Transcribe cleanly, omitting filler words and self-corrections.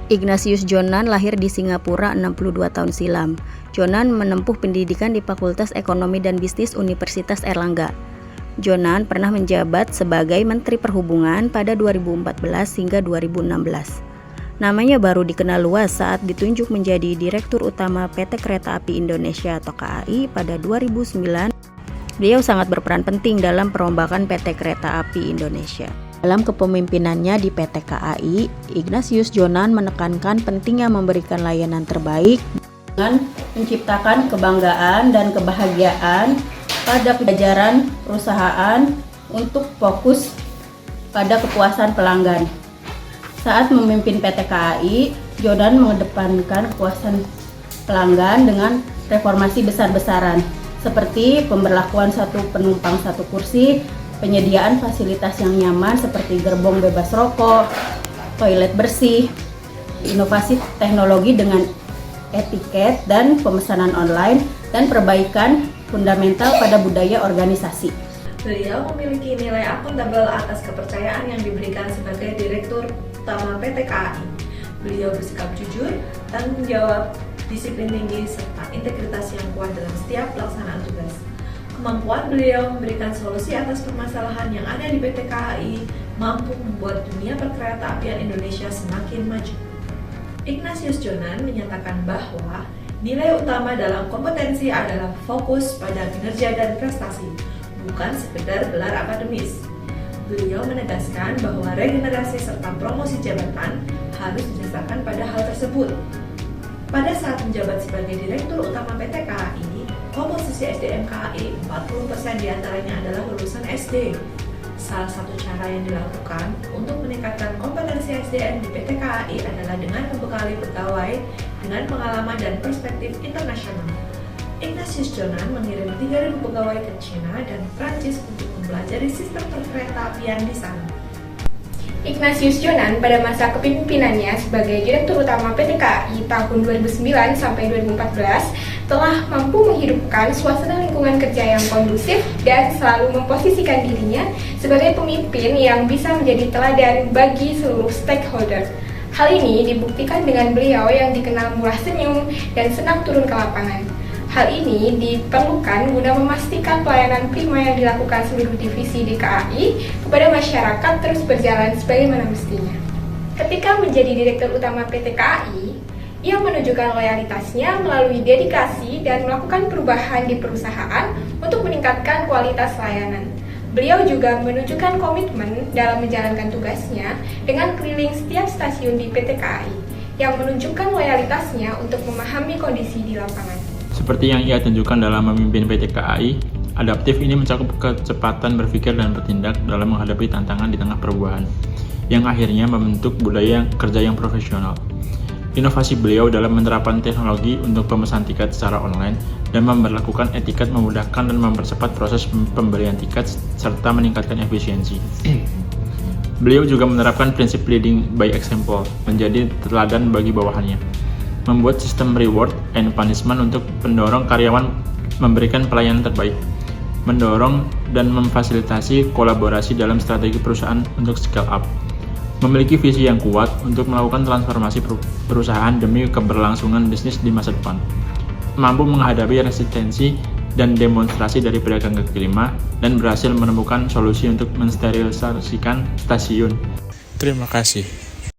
Ignatius Jonan lahir di Singapura 62 tahun silam. Jonan menempuh pendidikan di Fakultas Ekonomi dan Bisnis Universitas Airlangga. Jonan pernah menjabat sebagai Menteri Perhubungan pada 2014 hingga 2016. Namanya baru dikenal luas saat ditunjuk menjadi Direktur Utama PT Kereta Api Indonesia atau KAI pada 2009. Beliau sangat berperan penting dalam perombakan PT Kereta Api Indonesia. Dalam kepemimpinannya di PT KAI, Ignatius Jonan menekankan pentingnya memberikan layanan terbaik dengan menciptakan kebanggaan dan kebahagiaan pada jajaran perusahaan untuk fokus pada kepuasan pelanggan. Saat memimpin PT KAI, Jonan mengedepankan kepuasan pelanggan dengan reformasi besar-besaran seperti pemberlakuan satu penumpang satu kursi, penyediaan fasilitas yang nyaman seperti gerbong bebas rokok, toilet bersih, inovasi teknologi dengan etiket dan pemesanan online, dan perbaikan fundamental pada budaya organisasi. Beliau memiliki nilai akuntabel atas kepercayaan yang diberikan sebagai Direktur Utama PT KAI. Beliau bersikap jujur, tanggung jawab, disiplin tinggi, serta integritas yang kuat dalam setiap pelaksanaan tugas. Kemampuan beliau memberikan solusi atas permasalahan yang ada di PT KAI mampu membuat dunia perkereta-apian Indonesia semakin maju. Ignatius Jonan menyatakan bahwa nilai utama dalam kompetensi adalah fokus pada kinerja dan prestasi, bukan sekedar gelar akademis. Beliau menegaskan bahwa regenerasi serta promosi jabatan harus didasarkan pada hal tersebut. Pada saat menjabat sebagai Direktur Utama PT KAI, komposisi SDM KAI 40% diantaranya adalah lulusan SD. Salah satu cara yang dilakukan untuk meningkatkan kompetensi SDM di PT KAI adalah dengan membekali pegawai dengan pengalaman dan perspektif internasional. Ignatius Jonan mengirim 3.000 pegawai ke China dan Prancis untuk mempelajari sistem perkereta-apian di sana. Ignatius Jonan pada masa kepemimpinannya sebagai Direktur Utama PT KAI tahun 2009 sampai 2014 telah mampu menghidupkan suasana lingkungan kerja yang kondusif dan selalu memposisikan dirinya sebagai pemimpin yang bisa menjadi teladan bagi seluruh stakeholder. Hal ini dibuktikan dengan beliau yang dikenal murah senyum dan senang turun ke lapangan. Hal ini diperlukan guna memastikan pelayanan prima yang dilakukan seluruh divisi di KAI kepada masyarakat terus berjalan sebagaimana mestinya. Ketika menjadi Direktur Utama PT KAI, ia menunjukkan loyalitasnya melalui dedikasi dan melakukan perubahan di perusahaan untuk meningkatkan kualitas layanan. Beliau juga menunjukkan komitmen dalam menjalankan tugasnya dengan keliling setiap stasiun di PT KAI, yang menunjukkan loyalitasnya untuk memahami kondisi di lapangan. Seperti yang ia tunjukkan dalam memimpin PT KAI, adaptif ini mencakup kecepatan berpikir dan bertindak dalam menghadapi tantangan di tengah perubahan, yang akhirnya membentuk budaya kerja yang profesional. Inovasi beliau dalam menerapkan teknologi untuk pemesan tiket secara online dan memberlakukan etiket memudahkan dan mempercepat proses pembelian tiket serta meningkatkan efisiensi. Beliau juga menerapkan prinsip leading by example, menjadi teladan bagi bawahannya. Membuat sistem reward and punishment untuk pendorong karyawan memberikan pelayanan terbaik, mendorong dan memfasilitasi kolaborasi dalam strategi perusahaan untuk scale up, memiliki visi yang kuat untuk melakukan transformasi perusahaan demi keberlangsungan bisnis di masa depan, mampu menghadapi resistensi dan demonstrasi dari pedagang kaki lima, dan berhasil menemukan solusi untuk mensterilisasikan stasiun. Terima kasih.